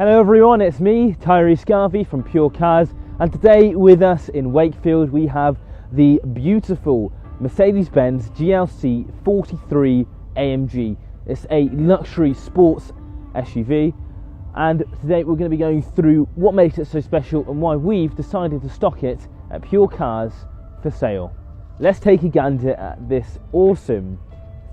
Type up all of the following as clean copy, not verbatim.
Hello everyone, it's me, Tyrese Garvie from Pure Cars, and today with us in Wakefield we have the beautiful Mercedes-Benz GLC 43 AMG. It's a luxury sports SUV, and today we're going to be going through what makes it so special and why we've decided to stock it at Pure Cars for sale. Let's take a gander at this awesome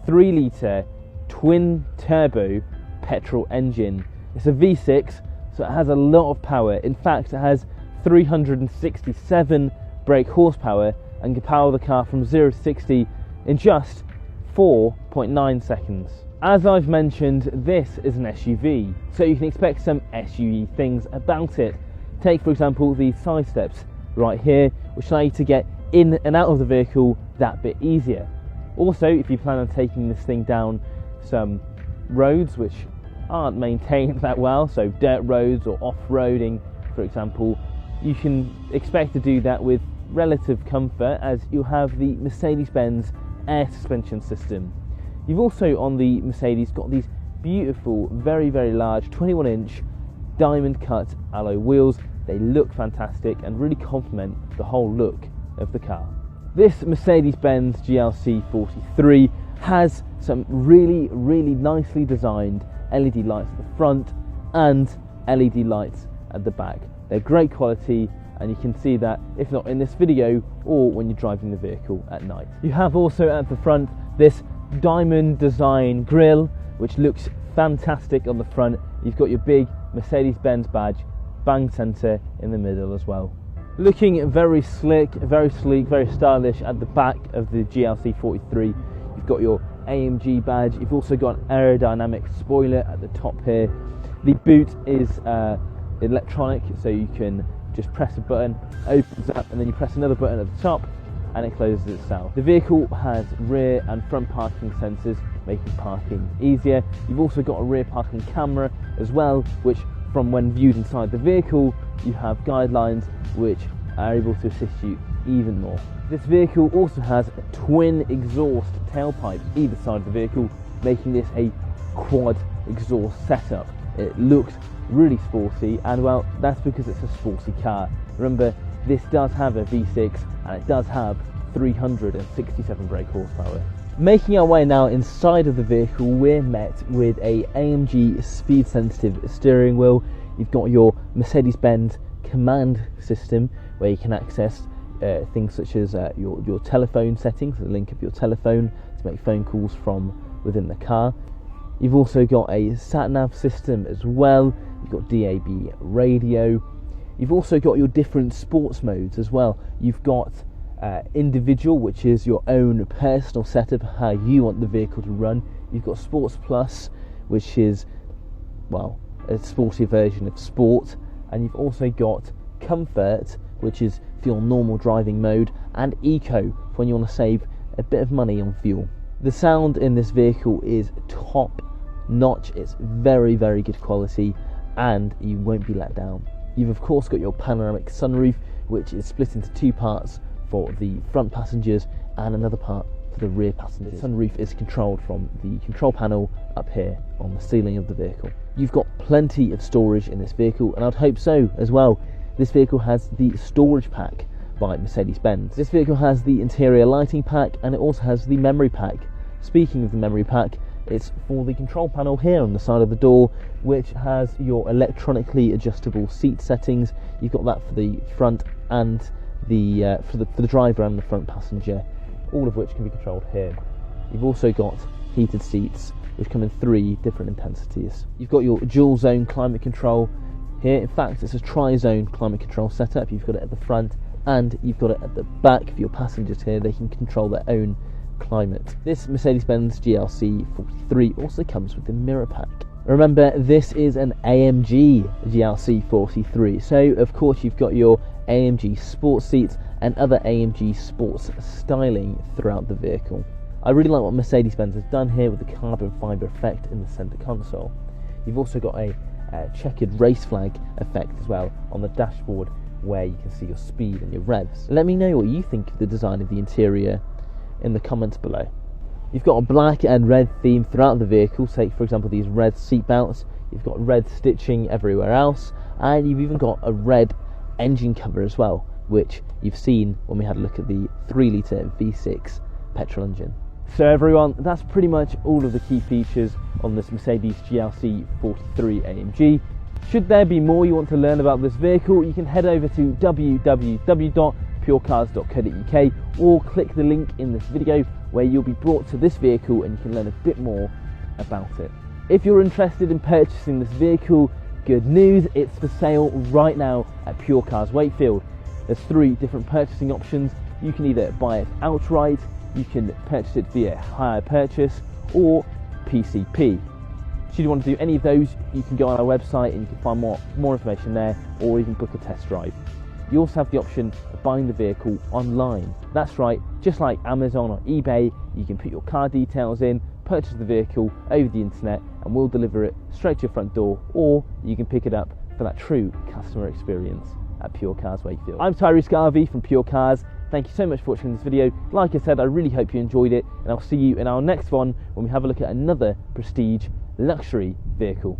3-litre twin turbo petrol engine. It's a V6, so it has a lot of power. In fact, it has 367 brake horsepower and can power the car from 0 to 60 in just 4.9 seconds. As I've mentioned, this is an SUV, so you can expect some SUV things about it. Take, for example, the side steps right here, which allow you to get in and out of the vehicle that bit easier. Also, if you plan on taking this thing down some roads which aren't maintained that well, so dirt roads or off-roading for example, you can expect to do that with relative comfort, as you'll have the Mercedes-Benz air suspension system. You've also on the Mercedes got these beautiful, very large 21-inch diamond cut alloy wheels. They look fantastic and really complement the whole look of the car. This Mercedes-Benz GLC 43 has some really nicely designed LED lights at the front and LED lights at the back. They're great quality, and you can see that if not in this video or when you're driving the vehicle at night. You have also at the front this diamond design grille, which looks fantastic on the front. You've got your big Mercedes-Benz badge bang centre in the middle as well. Looking very slick, very sleek, very stylish at the back of the GLC 43. You've got your AMG badge. You've also got an aerodynamic spoiler at the top here. The boot is electronic, so you can just press a button, opens up, and then you press another button at the top and it closes itself. The vehicle has rear and front parking sensors, making parking easier. You've also got a rear parking camera as well, which from when viewed inside the vehicle, you have guidelines which are able to assist you even more. This vehicle also has a twin exhaust tailpipe either side of the vehicle, making this a quad exhaust setup. It looks really sporty, and well, that's because it's a sporty car. Remember, this does have a V6 and it does have 367 brake horsepower. Making our way now inside of the vehicle, we're met with a AMG speed sensitive steering wheel. You've got your Mercedes-Benz command system where you can access things such as your telephone settings, the link of your telephone to make phone calls from within the car. You've also got a sat-nav system as well. You've got DAB radio. You've also got your different sports modes as well. You've got individual, which is your own personal setup, how you want the vehicle to run. You've got Sports Plus, which is, well, a sporty version of sport. And you've also got Comfort, which is for your normal driving mode, and Eco for when you want to save a bit of money on fuel. The sound in this vehicle is top notch. It's very good quality, and you won't be let down. You've of course got your panoramic sunroof, which is split into two parts for the front passengers and another part for the rear passengers. The sunroof is controlled from the control panel up here on the ceiling of the vehicle. You've got plenty of storage in this vehicle, and I'd hope so as well. This vehicle has the storage pack by Mercedes-Benz. This vehicle has the interior lighting pack, and it also has the memory pack. Speaking of the memory pack, it's for the control panel here on the side of the door, which has your electronically adjustable seat settings. You've got that for the front and the for the driver and the front passenger, all of which can be controlled here. You've also got heated seats, which come in 3 different intensities. You've got your dual zone climate control here. In fact, it's a tri-zone climate control setup. You've got it at the front and you've got it at the back for your passengers here. They can control their own climate. This Mercedes-Benz GLC 43 also comes with the mirror pack. Remember, this is an AMG GLC 43, so of course you've got your AMG sports seats and other AMG sports styling throughout the vehicle. I really like what Mercedes-Benz has done here with the carbon fibre effect in the centre console. You've also got a checkered race flag effect as well on the dashboard, where you can see your speed and your revs. Let me know what you think of the design of the interior in the comments below. You've got a black and red theme throughout the vehicle. Take for example these red seat belts. you've got red stitching everywhere else, and you've even got a red engine cover as well, which you've seen when we had a look at the 3-litre V6 petrol engine. So everyone, that's pretty much all of the key features on this Mercedes GLC 43 AMG. Should there be more you want to learn about this vehicle, you can head over to www.purecars.co.uk or click the link in this video where you'll be brought to this vehicle and you can learn a bit more about it. If you're interested in purchasing this vehicle, good news, it's for sale right now at Pure Cars Wakefield. There's 3 different purchasing options. You can either buy it outright, you can purchase it via hire purchase, or PCP. Should you want to do any of those, you can go on our website and you can find more information there, or even book a test drive. You also have the option of buying the vehicle online. That's right, just like Amazon or eBay, you can put your car details in, purchase the vehicle over the internet, and we'll deliver it straight to your front door, or you can pick it up for that true customer experience at Pure Cars Wakefield. I'm Tyrese Garvie from Pure Cars. Thank you so much for watching this video. Like I said, I really hope you enjoyed it, and I'll see you in our next one when we have a look at another prestige luxury vehicle.